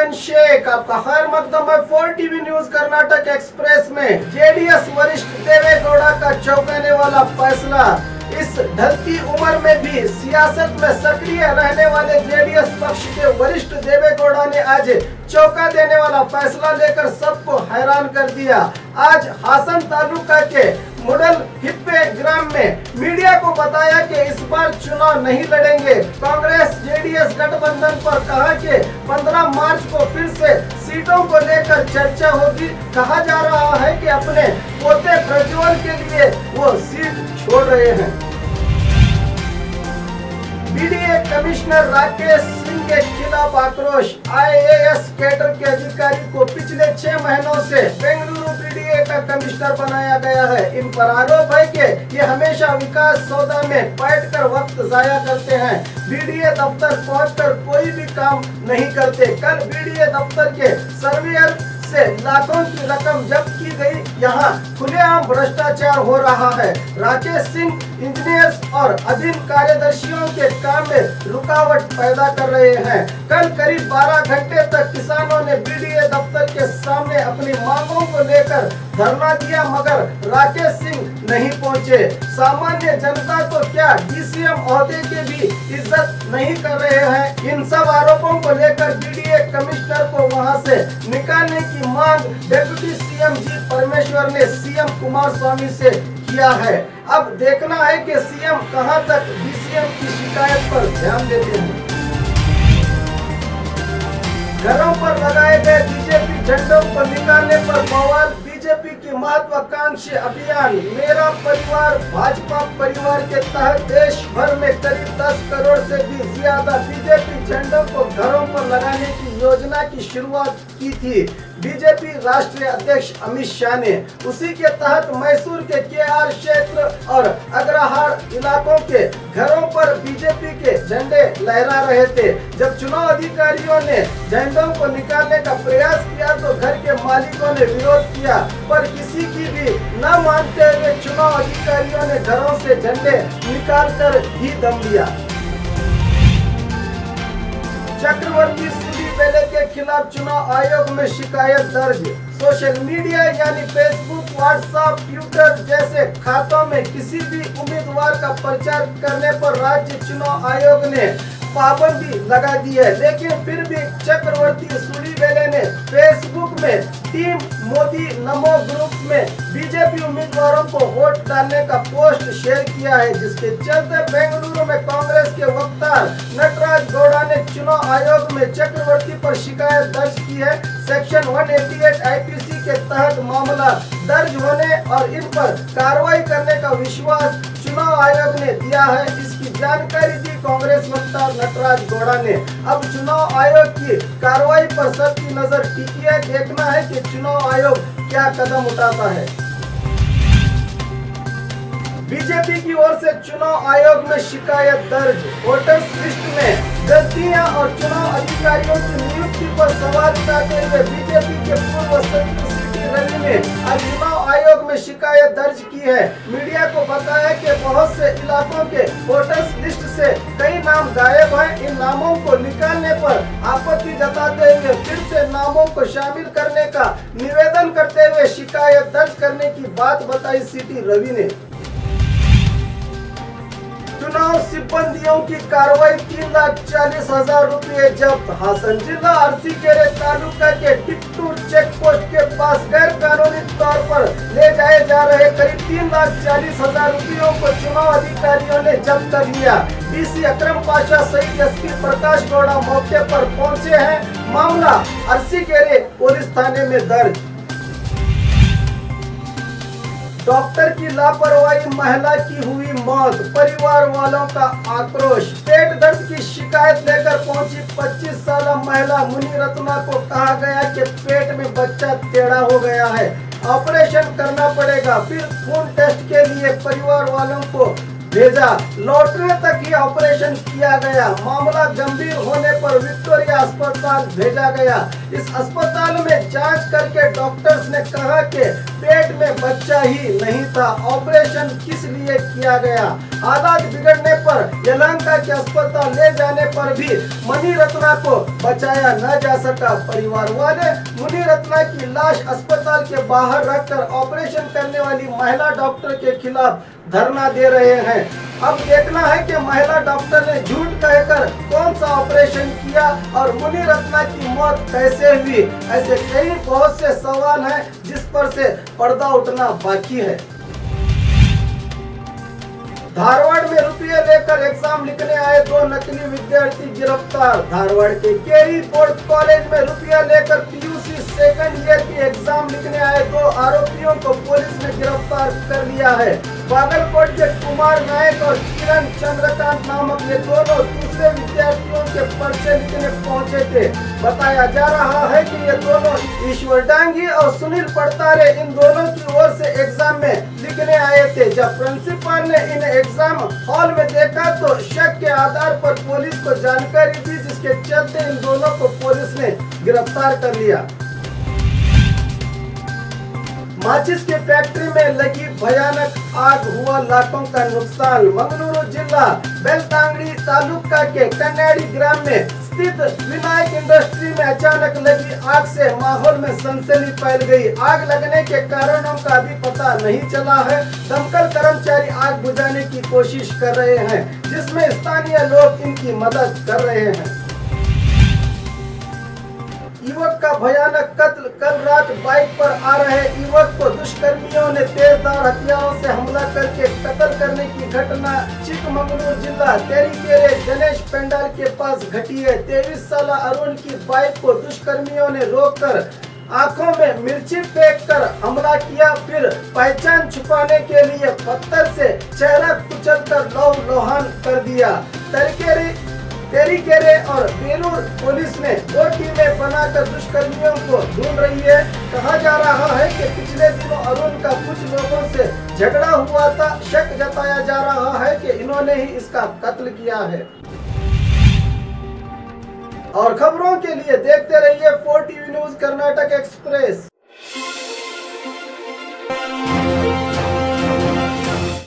अभियान शेख। आपका खैर मकदम है 4 टीवी न्यूज कर्नाटक एक्सप्रेस में। जेडीएस वरिष्ठ देवेगौड़ा का चौंकाने वाला फैसला। इस ढलती उम्र में भी सियासत में सक्रिय रहने वाले जेडीएस पक्ष के वरिष्ठ देवेगौड़ा ने आज चौंका देने वाला फैसला लेकर सबको हैरान कर दिया। आज हासन तालुका के मुडल हिप्पे ग्राम में मीडिया को बताया कि इस बार चुनाव नहीं लड़ेंगे। कांग्रेस जेडीएस गठबंधन पर कहा कि 15 मार्च को फिर से सीटों को लेकर चर्चा होगी। कहा जा रहा है कि अपने पोते प्रज्वल के लिए वो सीट छोड़ रहे हैं। बीडीए कमिश्नर राकेश सिंह के खिलाफ आक्रोश। आईएएस कैडर के अधिकारी को पिछले 6 महीनों से बेंगलुरु बीडीए का कमिश्नर बनाया गया है। इन पर आरोप है कि ये हमेशा विकास सौदा में बैठकर वक्त जाया करते हैं। बीडीए दफ्तर पहुंचकर कोई भी काम नहीं करते। कल बीडीए दफ्तर के सर्वेयर से लाखों की रकम जब्त की गई। यहाँ खुलेआम भ्रष्टाचार हो रहा है। राकेश सिंह इंजीनियर्स और अधीन कार्यदर्शियों के काम में रुकावट पैदा कर रहे हैं। कल करीब 12 घंटे तक किसानों ने बीडीए दफ्तर के सामने अपनी मांगों को लेकर धरना दिया, मगर राकेश सिंह नहीं पहुंचे। सामान्य जनता को क्या डीसीएम ओहदे की भी इज्जत नहीं कर रहे हैं। इन सब आरोपों को लेकर बीडीए कमिश्नर को वहां से निकालने की मांग डिप्टी सीएम जी परमेश्वर ने सीएम कुमारस्वामी से किया है। अब देखना है कि सीएम कहां तक डीसीएम की शिकायत पर ध्यान देते हैं। घरों पर लगाए गए बीजेपी झंडों को निकालने पर बवाल। बीजेपी की महत्वाकांक्षी अभियान मेरा परिवार भाजपा परिवार के तहत देश भर में करीब 10 करोड़ से भी ज्यादा बीजेपी झंडों को घरों पर लगाने की योजना की शुरुआत की थी बीजेपी राष्ट्रीय अध्यक्ष अमित शाह ने। उसी के तहत मैसूर के केआर क्षेत्र और अग्रहार इलाकों के घरों पर बीजेपी के झंडे लहरा रहे थे। जब चुनाव अधिकारियों ने झंडों को निकालने का प्रयास किया तो घर के मालिकों ने विरोध किया, पर किसी की भी न मानते हुए चुनाव अधिकारियों ने घरों से झंडे निकालकर ही दम लिया। चक्रवर्ती सूलीबेले के खिलाफ चुनाव आयोग में शिकायत दर्ज। सोशल मीडिया यानी फेसबुक, व्हाट्सएप, ट्विटर जैसे खातों में किसी भी उम्मीदवार का प्रचार करने पर राज्य चुनाव आयोग ने पाबंदी लगा दी है, लेकिन फिर भी चक्रवर्ती सूलीबेले ने फेसबुक में टीम मोदी नमो ग्रुप में बीजेपी उम्मीदवारों को वोट डालने का पोस्ट शेयर किया है, जिसके चलते बेंगलुरु में कांग्रेस के वक्ता नटराज गौड़ा ने चुनाव आयोग में चक्रवर्ती पर शिकायत दर्ज की है। सेक्शन 188 आईपीसी के तहत मामला दर्ज होने और इन पर कार्रवाई करने का विश्वास चुनाव आयोग ने दिया है। इसकी जानकारी दी कांग्रेस वक्ता नटराज गौड़ा ने। अब चुनाव आयोग की कार्रवाई पर सबकी नजर टिकी है। देखना है कि चुनाव आयोग क्या कदम उठाता है। बीजेपी की ओर से चुनाव आयोग में शिकायत दर्ज। वोटर्स लिस्ट में गलतियां और चुनाव अधिकारियों की नियुक्ति पर सवाल उठाते हुए बीजेपी के पूर्व सचिव सीटी रवि ने आज चुनाव आयोग में शिकायत दर्ज की है। मीडिया को बताया कि बहुत से इलाकों के वोटर्स लिस्ट से कई नाम गायब हैं। इन नामों को निकालने पर आपत्ति जताते हुए फिर से नामों को शामिल करने का निवेदन करते हुए शिकायत दर्ज करने की बात बताई सीटी रवि ने। चुनाव सिब्बंदियों की कार्रवाई 3,40,000 रुपये जब्त। हासन जिला अरसीकेरे तालुका के टिट्टूर चेक पोस्ट के पास गैर कानूनी तौर पर ले जाए जा रहे करीब 3,40,000 रुपयों को चुनाव अधिकारियों ने जब्त कर लिया। डीसी अकरम पाशा सहित एसपी प्रकाश गौड़ा मौके पर पहुंचे हैं। मामला अरसीकेरे पुलिस थाने में दर्ज। डॉक्टर की लापरवाही, महिला की हुई मौत, परिवार वालों का आक्रोश। पेट दर्द की शिकायत लेकर पहुंची 25 साल महिला मुनिरत्ना को कहा गया कि पेट में बच्चा टेढ़ा हो गया है, ऑपरेशन करना पड़ेगा। फिर खून टेस्ट के लिए परिवार वालों को भेजा। लौटने तक ही ऑपरेशन किया गया। मामला गंभीर होने पर विक्टोरिया अस्पताल भेजा गया। इस अस्पताल में जांच करके डॉक्टर्स ने कहा कि पेट में बच्चा ही नहीं था। ऑपरेशन किस लिए किया गया? हालात बिगड़ने पर यलहंका के अस्पताल ले जाने पर भी मणि रत्ना को बचाया न जा सका। परिवार वाले मुनि रत्ना की लाश अस्पताल के बाहर रखकर ऑपरेशन करने वाली महिला डॉक्टर के खिलाफ धरना दे रहे हैं। अब देखना है कि महिला डॉक्टर ने झूठ कहकर कौन सा ऑपरेशन किया और मुनि रत्ना की मौत कैसे हुई। ऐसे कई बहुत से सवाल हैं जिस पर से पर्दा उठना बाकी है। धारवाड़ में रुपये लेकर एग्जाम लिखने आए 2 नकली विद्यार्थी गिरफ्तार। धारवाड़ के केरी बोर्ड कॉलेज में रुपया लेकर पीयूसी सेकंड ईयर की एग्जाम लिखने आए 2 आरोपियों को पुलिस ने गिरफ्तार कर लिया है। बागलकोट के कुमार नायक और किरण चंद्रकांत नामक ये दोनों दूसरे विद्यार्थियों के पर्चे लिखने पहुंचे थे। बताया जा रहा है कि ये दोनों ईश्वर डांगी और सुनील पड़तारे इन दोनों की ओर से एग्जाम में लिखने आए थे। जब प्रिंसिपल ने इन एग्जाम हॉल में देखा तो शक के आधार पर पुलिस को जानकारी दी, जिसके चलते इन दोनों को पुलिस ने गिरफ्तार कर लिया। माचिस की फैक्ट्री में लगी भयानक आग, हुआ लाखों का नुकसान। मंगलुरु जिला बेलतांगड़ी तालुका के कन्याड़ी ग्राम में स्थित विनायक इंडस्ट्री में अचानक लगी आग से माहौल में सनसनी फैल गई। आग लगने के कारणों का अभी पता नहीं चला है। दमकल कर्मचारी आग बुझाने की कोशिश कर रहे हैं, जिसमें स्थानीय लोग इनकी मदद कर रहे हैं। युवक का भयानक कत्ल। कल रात बाइक पर आ रहे युवक को दुष्कर्मियों ने तेजधार हथियारों से हमला करके कत्ल करने की घटना चिकमंगलूर जिला तेरीकेरे गणेश पंडाल के पास घटी है। 23 साल अरुण की बाइक को दुष्कर्मियों ने रोककर आंखों में मिर्ची फेंक कर हमला किया, फिर पहचान छुपाने के लिए पत्थर से चेहरा कुचलकर लौहान कर दिया। तेरीकेरे और बेलूर पुलिस ने 2 टीमें बनाकर दुष्कर्मियों को ढूंढ रही है। कहा जा रहा है कि पिछले दिनों अरुण का कुछ लोगों से झगड़ा हुआ था। शक जताया जा रहा है कि इन्होंने ही इसका कत्ल किया है। और खबरों के लिए देखते रहिए 4 टीवी न्यूज कर्नाटक एक्सप्रेस।